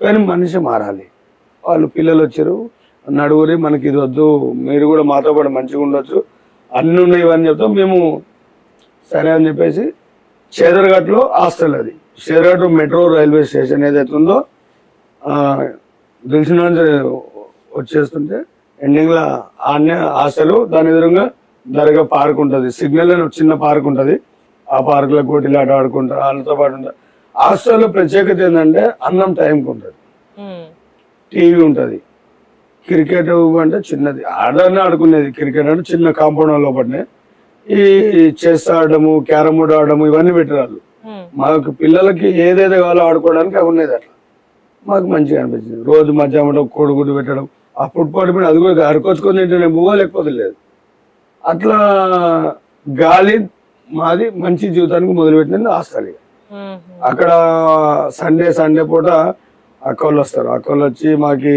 కానీ మనిషి మారాలి. వాళ్ళు పిల్లలు వచ్చారు, నడుగురి మనకి ఇది వద్దు, మీరు కూడా మాతో పాటు మంచిగా ఉండొచ్చు, అన్నీ ఉన్నాయి ఇవన్నీ చెప్తాం. మేము సరే అని చెప్పేసి చేదరఘాట్లో హాస్టల్, అది చేదరఘాట్ మెట్రో రైల్వే స్టేషన్ ఏదైతే ఉందో తెలిసిన వచ్చేస్తుంటే ఎండింగ్లో ఆన్నే హాస్టల్, దాని ఎదురుగా దర్గా పార్క్ ఉంటుంది, సిగ్నల్ అని చిన్న పార్క్ ఉంటుంది. ఆ పార్క్లో కోటిలాట ఆడుకుంటారు, వాళ్ళతో పాటు ఉంటారు. హాస్టల్లో ప్రత్యేకత ఏంటంటే అన్నం టైంకి ఉంటుంది, టీవీ ఉంటుంది, క్రికెట్ అంటే చిన్నది ఆడనే ఆడుకునేది. క్రికెట్ అంటే చిన్న కాంపౌండ్ లోపలనే ఈ చెస్ ఆడము, క్యారమ్ బోర్డ్ ఆడము ఇవన్నీ పెట్టరాళ్ళు. మాకు పిల్లలకి ఏదైతే కావాలో ఆడుకోవడానికి అవి ఉండేది. అట్లా మాకు మంచిగా అనిపించింది. రోజు మధ్యాహ్నం కోడిగుడ్డు పెట్టడం, ఆ ఫుట్పాత్ మీద అది కూడా అరుకొచ్చుకొని తింటే బువ్వ లేకపోతే లేదు. అట్లా గాలి మాది మంచి జీవితానికి మొదలుపెట్టింది హాస్టల్. అక్కడ సండే పూట అక్కలు వస్తారు, అక్కలు వచ్చి మాకి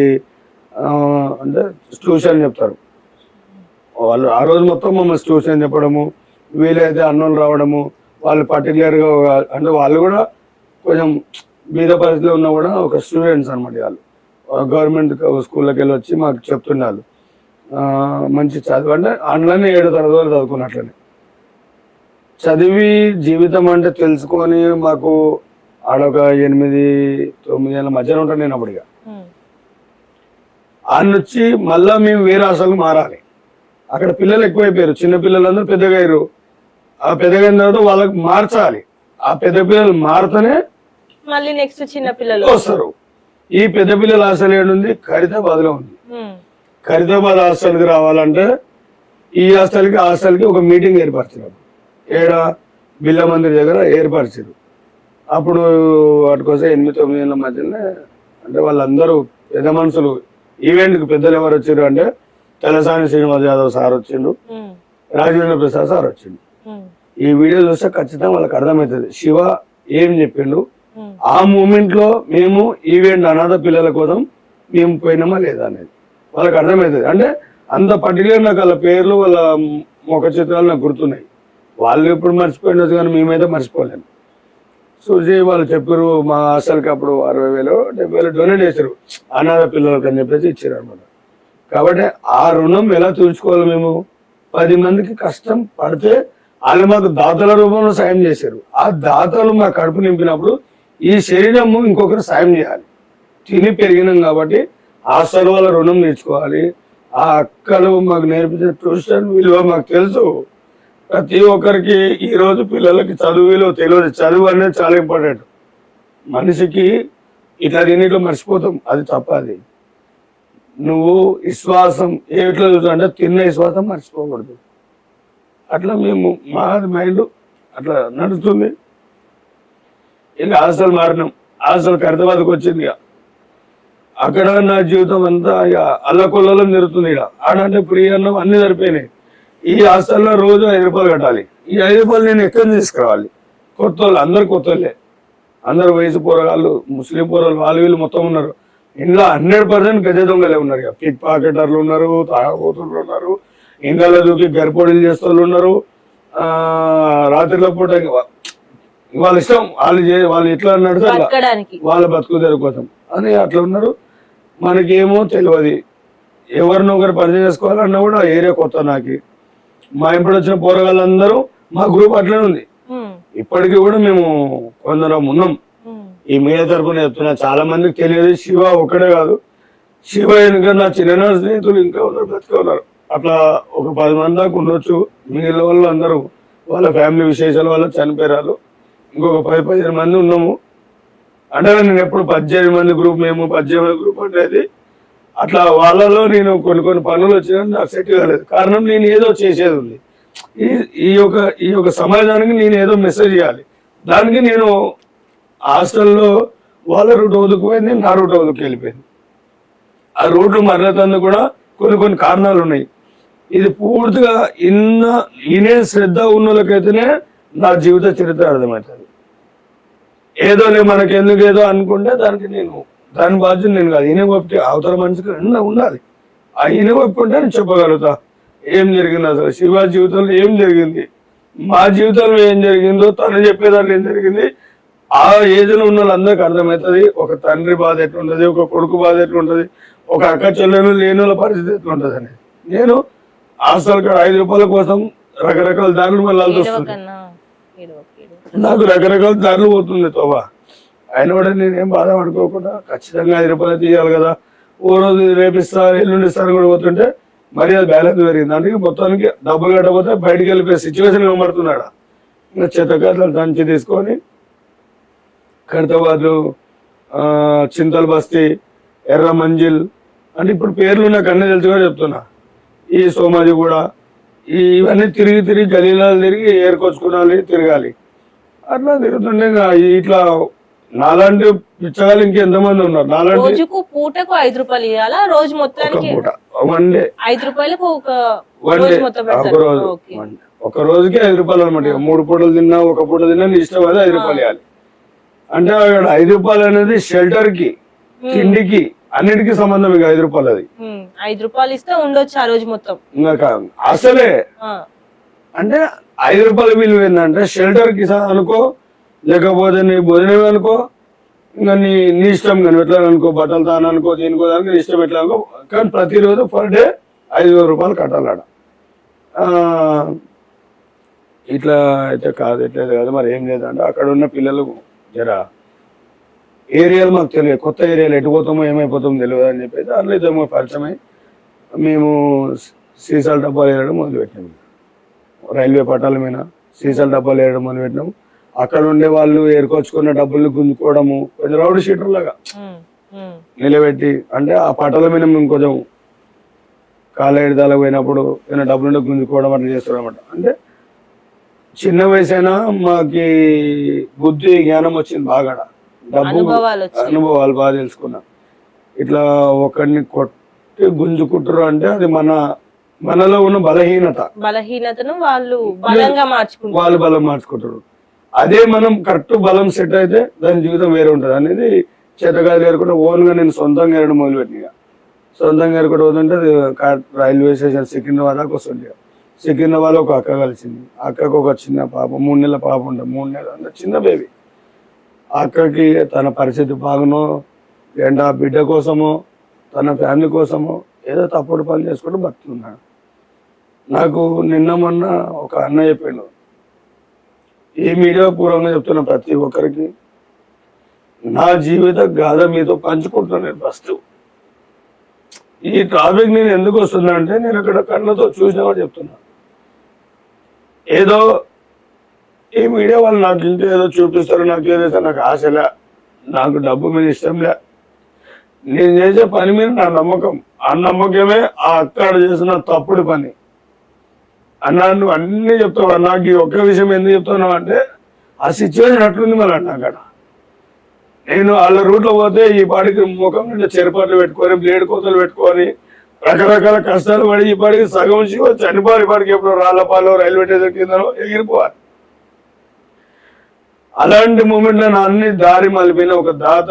అంటే ట్యూషన్ చెప్తారు. వాళ్ళు ఆ రోజు మొత్తం మమ్మల్ని ట్యూషన్ చెప్పడము, వీలైతే అన్నం రావడము. వాళ్ళు పర్టికులర్గా అంటే వాళ్ళు కూడా కొంచెం బీద పరిస్థితిలో ఉన్నా కూడా ఒక స్టూడెంట్స్ అనమాట. వాళ్ళు గవర్నమెంట్ స్కూల్లోకి వెళ్ళి వచ్చి మాకు చెప్తున్నారు. మంచి చదువు అంటే ఆన్లైన్ 7 తరగతులు చదువుకున్నట్లనే చదివి జీవితం అంటే తెలుసుకొని మాకు ఆడొక 8-9 ఏళ్ళ మధ్యన ఉంటాను నేను అప్పటిగా. ఆడొచ్చి మళ్ళా మేము వేరే హాస్టల్కి మారాలి. అక్కడ పిల్లలు ఎక్కువైపోయారు, చిన్న పిల్లలందరూ పెద్దగా అయ్యారు. ఆ పెద్దగా అయిన తర్వాత వాళ్ళకి మార్చాలి. ఆ పెద్ద పిల్లలు మారుతూనే మళ్ళీ నెక్స్ట్ చిన్న పిల్లలు వస్తారు. ఈ పెద్ద పిల్లల హాస్టల్ ఏడుంది, ఖైరతాబాద్ లో ఉంది. ఖైరతాబాద్ హాస్టల్కి రావాలంటే ఈ హాస్టల్కి ఒక మీటింగ్ ఏర్పరిచారు. ఏడ బిల్ల మందిర్ దగ్గర ఏర్పరిచారు. అప్పుడు వాటి కోసం 8-9 ఏళ్ళ మధ్యనే అంటే వాళ్ళందరూ పెద్ద మనుషులు. ఈవెంట్కి పెద్దలు ఎవరు వచ్చారు అంటే తలసాని శ్రీనివాస్ యాదవ్ సార్ వచ్చిండు, రాజేంద్ర ప్రసాద్ సార్ వచ్చిండు. ఈ వీడియో చూస్తే ఖచ్చితంగా వాళ్ళకి అర్థమవుతుంది శివ ఏం చెప్పిండు. ఆ మూమెంట్ లో మేము ఈవెంట్ అనాథ పిల్లల కోసం మేము పోయినామా లేదా అనేది వాళ్ళకి అర్థమవుతుంది. అంటే అంత పర్టికులర్ నాకు వాళ్ళ పేర్లు వాళ్ళ ముఖ చిత్రాలు నాకు గుర్తున్నాయి. వాళ్ళు ఎప్పుడు మర్చిపోయినది కానీ మేమైతే మర్చిపోలేము. సూజీ వాళ్ళు చెప్పారు మా హాస్టల్కి అప్పుడు 60,000-70,000 డొనేట్ చేశారు అనాథ పిల్లలకి అని చెప్పేసి ఇచ్చారు అనమాట. కాబట్టి ఆ రుణం ఎలా తీర్చుకోవాలి? మేము 10 మందికి కష్టం పడితే వాళ్ళు మాకు దాతల రూపంలో సాయం చేశారు. ఆ దాతలు మా కడుపు నింపినప్పుడు ఈ శరీరము ఇంకొకరు సాయం చేయాలి. తిని పెరిగినాం కాబట్టి హాస్టల్ వాళ్ళ రుణం నేర్చుకోవాలి. ఆ అక్కలు మాకు నేర్పించిన ట్యూషన్ విలువ మాకు తెలుసు. ప్రతి ఒక్కరికి ఈరోజు పిల్లలకి చదువు విలువ తెలియదు. చదువు అనేది చాలా ఇంపార్టెంట్. మనిషికి ఇట్లా దీనిట్లో మర్చిపోతాం, అది తప్ప. అది నువ్వు విశ్వాసం ఏట్లో చూసా అంటే తిన్న విశ్వాసం మర్చిపోకూడదు. అట్లా మేము మా మైండ్ అట్లా నడుస్తుంది. ఇక హాస్టల్ మారినాం, హాస్టల్ ఖైరతాబాద్కి వచ్చింది. ఇక అక్కడ నా జీవితం అంతా ఇక అల్లకొల్లలో జరుగుతుంది. ఇక ఆడంటే ఫ్రీ అన్నం అన్ని సరిపోయినాయి. ఈ హాస్టల్లో రోజు 5 రూపాయలు కట్టాలి. ఈ 5 రూపాయలు నేను ఎక్కడ తీసుకురావాలి? కొత్త వాళ్ళు, అందరు కొత్త వాళ్ళే, అందరు వయసు పోరగాళ్ళు, ముస్లిం పోరగాళ్ళు, వాళ్ళు వీళ్ళు మొత్తం ఉన్నారు. ఇంట్లో 100% గజ దొంగలే ఉన్నారు. ఇక పిక్ పాకెటర్లు ఉన్నారు, తాగబోతులు ఉన్నారు, ఇండ్లలో దూకి గరిపోడీలు చేసే వాళ్ళు ఉన్నారు. రాత్రిలో పూట వాళ్ళ ఇష్టం, వాళ్ళు ఎట్లా అన్నాడు వాళ్ళ బతుకుదేరు కోసం అని అట్లా ఉన్నారు. మనకేమో తెలియదు, ఎవరినో ఒకరు పరిచయం చేసుకోవాలన్నా కూడా ఏరియా కొత్త. నాకు మా ఇంట్లో వచ్చిన పోరగాళ్ళందరూ మా గ్రూప్ అట్లనే ఉంది. ఇప్పటికీ కూడా మేము కొందరం ఉన్నాం. ఈ మీడియా తరఫున చెప్తున్నా, చాలా మందికి తెలియదు. శివ ఒక్కడే కాదు, శివ ఇంకా నా చిన్న స్నేహితులు ఇంకా ఉన్నారు, బతికే ఉన్నారు. అట్లా ఒక 10 మంది దాకా ఉండొచ్చు. మిగిలిన వాళ్ళు అందరూ వాళ్ళ ఫ్యామిలీ విశేషాల వల్ల చనిపోయారు. ఇంకొక 10-15 మంది ఉన్నాము. అంటే నేను ఎప్పుడు 18 మంది గ్రూప్, మేము 18 మంది గ్రూప్ అనేది. అట్లా వాళ్ళలో నేను కొన్ని పనులు వచ్చినా నాకు సెట్ కాలేదు. కారణం నేను ఏదో చేసేది ఉంది. ఈ యొక్క సమాజానికి నేను ఏదో మెసేజ్ ఇవ్వాలి. దానికి నేను హాస్టల్లో వాళ్ళ రూట్ వదుకుపోయింది, నా రూట్ వదుకు వెళ్ళిపోయింది. ఆ రూట్లు మరలేతందుకు కూడా కొన్ని కారణాలు ఉన్నాయి. ఇది పూర్తిగా ఈయనే శ్రద్ధ ఉన్న వాళ్ళకైతేనే నా జీవిత చరిత్ర అర్థమవుతుంది. ఏదో మనకి ఎందుకు ఏదో అనుకుంటే దాని బాధ్యత నేను కాదు. ఈయన ఒప్పి అవతల మనిషికి ఉండాలి. ఆ ఈయన ఒప్పుకుంటే నేను చెప్పగలుగుతా ఏం జరిగింది, అసలు శివ జీవితంలో ఏం జరిగింది, మా జీవితంలో ఏం జరిగిందో, తను చెప్పేదాన్ని ఏం జరిగింది, ఆ ఏజ్ లో ఉన్న వాళ్ళందరికీ అర్థమవుతుంది ఒక తండ్రి బాధ ఎట్లుంటది, ఒక కొడుకు బాధ ఎట్లుంటది, ఒక అక్క చెల్లెలు లేని వాళ్ళ పరిస్థితి ఎట్లుంటది అని. నేను హాస్టల్ కాడ 5 రూపాయల కోసం రకరకాల దారులు వెళ్ళాల్సి వస్తుంది. ఏడవకన్నా, ఏడవకు. నాకు రకరకాల దారులు పోతుంది తోవా. అయినా కూడా నేనేం బాధపడుకోకుండా ఖచ్చితంగా 5 రూపాయలు తీయాలి కదా, ఓ రోజు రేపిస్తా ఎల్లుండి ఇస్తాను కూడా పోతుంటే మరి అది బ్యాలెన్స్ పెరిగింది. అందుకే మొత్తానికి డబ్బులు కట్టకపోతే బయటికి వెళ్ళిపోయే సిచ్యువేషన్ కనబడుతున్నాడు. ఇంకా చెత్తకాయలు దంచి తీసుకొని ఖైరతాబాద్, చింతల్ బస్తీ, ఎర్ర మంజిల్ అంటే ఇప్పుడు పేర్లు నాకు అన్నీ తెలిసి కూడా చెప్తున్నా. ఈ సోమాజి కూడా ఇవన్నీ తిరిగి తిరిగి గలీలాలు తిరిగి ఏరుకొచ్చుకోవాలి, తిరగాలి. అట్లా తిరుగుతుండే ఇంకా ఇట్లా నాలాంటి పిచ్చగాళ్ళు ఇంకెంతమంది ఉన్నారు. నాలాంటి రోజుకు పూటకు 5 రూపాయలు ఇవ్వాలా, రోజు ఒక మొత్తానికి పూట వన్ డే 5 రూపాయలకు ఒక వన్ డే రోజు మొత్తం ఒక పెడతారు. రోజు ఓకే. ఒక రోజుకి 5 రూపాయలు అనమాట. 3 పూటలు తిన్నా, ఒక పూట తిన్నా నీ ఇష్టం అది 5 రూపాయలు ఇవ్వాలి. అంటే అక్కడ 5 రూపాయలు అనేది షెల్టర్ కి, తిండికి, అన్నిటికీ సంబంధం. ఇక 5 రూపాయలు అది 5 రూపాయలు ఇస్తే ఉండొచ్చు ఆ రోజు మొత్తం. ఇంకా అసలే ఆ, అంటే 5 రూపాయల విలువ ఏంటంటే షెల్టర్ కి అనుకో, లేకపోతే నీ భోజనం అనుకో, ఇంకా నీ ఇష్టం. కానీ ఎట్లా అనుకో, బట్టలు తాను అనుకో, దీనికో దానికి నీ ఇష్టం ఎట్లా అనుకో. కానీ ప్రతిరోజు పర్ డే 5,000 రూపాయలు కట్టాలడ. ఇట్లా అయితే కాదు, ఎట్లేదు కాదు. మరి ఏం లేదంటే అక్కడ ఉన్న పిల్లలు జరా ఏరియాలు మాకు తెలియదు, కొత్త ఏరియాలు ఎటు పోతామో ఏమైపోతామో తెలియదు అని చెప్పేసి అందులో ఇద్దరు పరిచయమై మేము సీసాల డబ్బాలు వేయడం మొదలుపెట్టినాము. రైల్వే పట్టాల మీద సీసాల డబ్బాలు వేయడం మొదలుపెట్టినాం. అక్కడ ఉండే వాళ్ళు ఏరుకొచ్చుకున్న డబ్బుల్ని గుంజుకోవడము, కొంచెం రౌడీ షీటర్ లాగా నిలబెట్టి, అంటే ఆ పట్టాల మీద మేము కొంచెం కాలేదాలకు పోయినప్పుడు ఏదైనా డబ్బులుంటే గుంజుకోవడం అట్లా చేస్తున్నాం అన్నమాట. అంటే చిన్న వయసైనా మాకి బుద్ధి జ్ఞానం వచ్చింది బాగా. డబ్బు అనుభవాలు బాగా తెలుసుకున్నా. ఇట్లా ఒకరిని కొట్టి గుంజుకుంటారు అంటే అది మనలో ఉన్న బలహీనతను వాళ్ళు బలంగా మార్చుకుంటారు. వాళ్ళు బలం మార్చుకుంటారు. అదే మనం కరెక్ట్ బలం సెట్ అయితే దాని జీవితం వేరే ఉంటుంది అనేది. చేతగాది ఏరుకుంటే ఓన్ గా నేను సొంతంగా ఏరడం మొదలుపెట్టిన. సొంతంగా ఏరుకుంటూ పోతుంటే రైల్వే స్టేషన్ సికింద్రాబాద్ దాకా వస్తుంది. సికింద్రాబాద్ ఒక అక్క కలిసింది. అక్కకు ఒక చిన్న పాప, 3 నెలల పాప ఉంటుంది. 3 నెలలు అంటే చిన్న బేబీ. అక్కకి తన పరిస్థితి బాగునో లేదంటే ఆ బిడ్డ కోసమో తన ఫ్యామిలీ కోసమో ఏదో తప్పుడు పని చేసుకుంటూ బతుకుతున్నాడు. నాకు నిన్న మొన్న ఒక అన్న చెప్పాడు, ఈ మీడియా పూర్వంగా చెప్తున్నా ప్రతి ఒక్కరికి, నా జీవిత గాథ మీతో పంచుకుంటున్నాను. నేను ఫస్ట్ ఈ ట్రాఫిక్ నేను ఎందుకు వస్తున్నా అంటే నేను అక్కడ కళ్ళతో చూసినామని చెప్తున్నా. ఏదో ఈ మీడియా వాళ్ళు నాకు ఇంట్లో ఏదో చూపిస్తారు, నాకు ఏదైతే నాకు ఆశలే, నాకు డబ్బు మీద ఇష్టంలే. నేను చేసే పని మీద నా నమ్మకం. ఆ నమ్మకమే ఆ అక్కడ చేసిన తప్పుడు పని. అన్నా నువ్వు అన్ని చెప్తావు, నాకు ఈ ఒక్క విషయం ఎందుకు చెప్తున్నావు అంటే ఆ సిచ్యువేషన్ అట్లుంది మళ్ళీ అన్న అక్కడ. నేను వాళ్ళ రూట్లో పోతే ఈ పాటికి ముఖం నుండి చెరపాట్లు పెట్టుకొని, బ్లేడ్ కోతలు పెట్టుకొని, రకరకాల కష్టాలు పడి ఈ పాటికి సగం చనిపోవాలి. ఈ పాటికి ఎప్పుడు రాళ్ళపాలో రైల్వే స్టేషన్ కిందనో ఎగిరిపోవాలి. అలాంటి మూమెంట్లో నా అన్ని దారి మలిపిన ఒక దాత,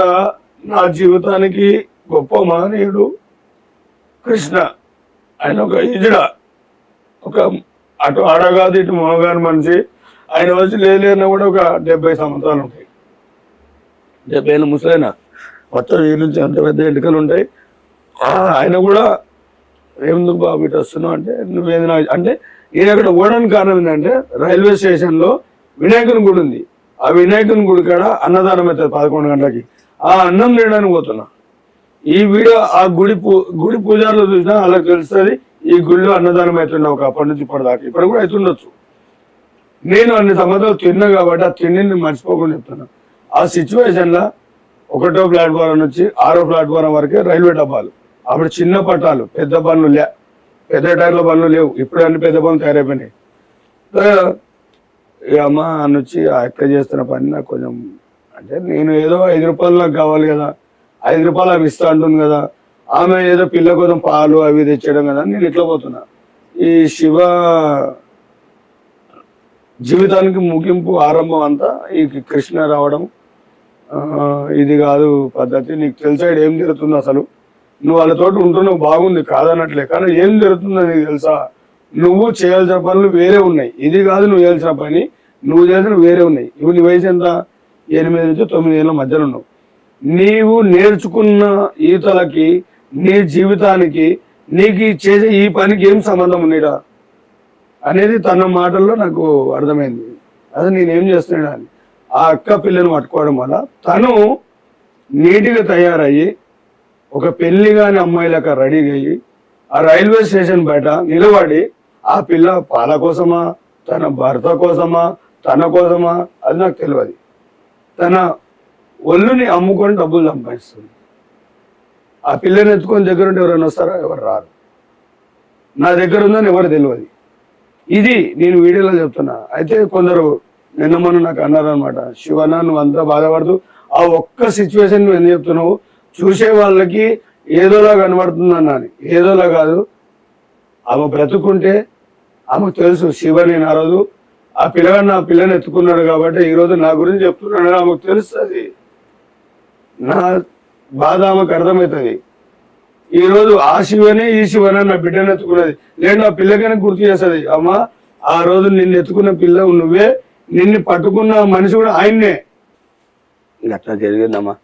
నా జీవితానికి గొప్ప మహనీయుడు కృష్ణ. ఆయన ఒక ఇజడా, ఒక అటు ఆడగాదు ఇటు మోగాని మనిషి. ఆయన వచ్చి లేదన్నా కూడా ఒక 70 సంవత్సరాలు ఉంటాయి. 70 ఏళ్ళ ముసలైన, మొత్తం ఈ నుంచి అంత పెద్ద ఎంటుకలు ఉంటాయి. ఆయన కూడా ఎందుకు బాబు ఇటు వస్తున్నావు అంటే నువ్వేదైనా అంటే ఈయన అక్కడ ఓడడానికి కారణం ఏంటంటే రైల్వే స్టేషన్లో వినాయకుని గుడి ఉంది. ఆ వినాయకుని గుడి కాడ అన్నదానం అవుతుంది 11 గంటలకి. ఆ అన్నం తినడానికి పోతున్నా. ఈ వీడియో ఆ గుడి పూజారులు చూసినా వాళ్ళకి తెలుస్తుంది ఈ గుడిలో అన్నదానం అవుతుండే ఒక అప్పటి నుంచి ఇప్పటిదాకా. ఇప్పుడు కూడా అవుతుండొచ్చు. నేను అన్ని సంవత్సరాలు తిన్నా కాబట్టి ఆ తిండిని మర్చిపోకుండా చెప్తున్నా. ఆ సిచ్యువేషన్లో 1వ ప్లాట్ఫారం నుంచి 6వ ప్లాట్ఫారం వరకే రైల్వే డబ్బాలు. అప్పుడు చిన్న పట్టాలు, పెద్ద బండ్లు పెద్ద టైర్ల బండ్లు లేవు. ఇప్పుడు అన్ని పెద్ద బండ్లు తయారైపోయినాయి. అమ్మ అనొచ్చి ఆ ఎక్క చేస్తున్న పని నాకు కొంచెం అంటే నేను ఏదో 5 రూపాయలు నాకు కావాలి కదా, 5 రూపాయలు అవి ఇస్తా అంటుంది కదా, ఆమె ఏదో పిల్ల కోసం పాలు అవి తెచ్చేయడం కదా, నేను ఇట్లా పోతున్నా. ఈ శివ జీవితానికి ముగింపు ఆరంభం అంతా ఈ కృష్ణ రావడం. ఇది కాదు పద్ధతి, నీకు తెలిసాడు ఏం జరుగుతుంది అసలు, నువ్వు వాళ్ళతో ఉంటున్నావు బాగుంది కాదన్నట్లే, కానీ ఏం జరుగుతుందో నీకు తెలుసా, నువ్వు చేయాల్సిన పనులు వేరే ఉన్నాయి, ఇది కాదు నువ్వు చేయాల్సిన పని, నువ్వు చేయాల్సిన వేరే ఉన్నాయి. ఇప్పుడు నీ వయసు ఎంత, 8 నుంచి 9 ఏళ్ళ మధ్యలో ఉన్నావు. నీవు నేర్చుకున్న ఈతలకి నీ జీవితానికి నీకు చేసే ఈ పనికి ఏం సంబంధం ఉన్నాడా అనేది తన మాటల్లో నాకు అర్థమైంది. అదే నేనేం చేస్తున్నాడు అని ఆ అక్క పిల్లని పట్టుకోవడం వల్ల తను నీట్గా తయారయ్యి ఒక పెళ్లి కాని అమ్మాయిలక రెడీ అయ్యి ఆ రైల్వే స్టేషన్ బయట నిలబడి ఆ పిల్ల పాల కోసమా తన భర్త కోసమా తన కోసమా అది నాకు తెలియదు. తన ఒళ్ళుని అమ్ముకొని డబ్బులు సంపాదిస్తుంది. ఆ పిల్లని ఎత్తుకొని దగ్గర ఉంటే ఎవరైనా వస్తారా? ఎవరు రారు. నా దగ్గర ఉందని ఎవరు తెలియదు. ఇది నేను వీడియోలో చెప్తున్నా. అయితే కొందరు నిన్న మొన్న నాకు అన్నారనమాట, శివన్న నువ్వు అంతా బాధపడుతూ ఆ ఒక్క సిచ్యువేషన్ నువ్వు ఎందుకు చెప్తున్నావు, చూసే వాళ్ళకి ఏదోలా కనబడుతుంది అన్నాను. ఏదోలా కాదు, ఆమె బ్రతుకుంటే ఆమెకు తెలుసు శివ నేను ఆ రోజు ఆ పిల్లగాడు నా పిల్లని ఎత్తుకున్నాడు కాబట్టి ఈరోజు నా గురించి చెప్తున్నాడు ఆమెకు తెలుస్తుంది. నా బాధ ఆమెకు అర్థమవుతుంది. ఈరోజు ఆ శివనే ఈ శివనే నా బిడ్డను ఎత్తుకున్నది లేదు నా పిల్లకైనా గుర్తు చేస్తుంది. అమ్మ ఆ రోజు నిన్ను ఎత్తుకున్న పిల్ల నువ్వే, నిన్ను పట్టుకున్న మనిషి కూడా ఆయన్నే. అట్లా జరిగిందమ్మా.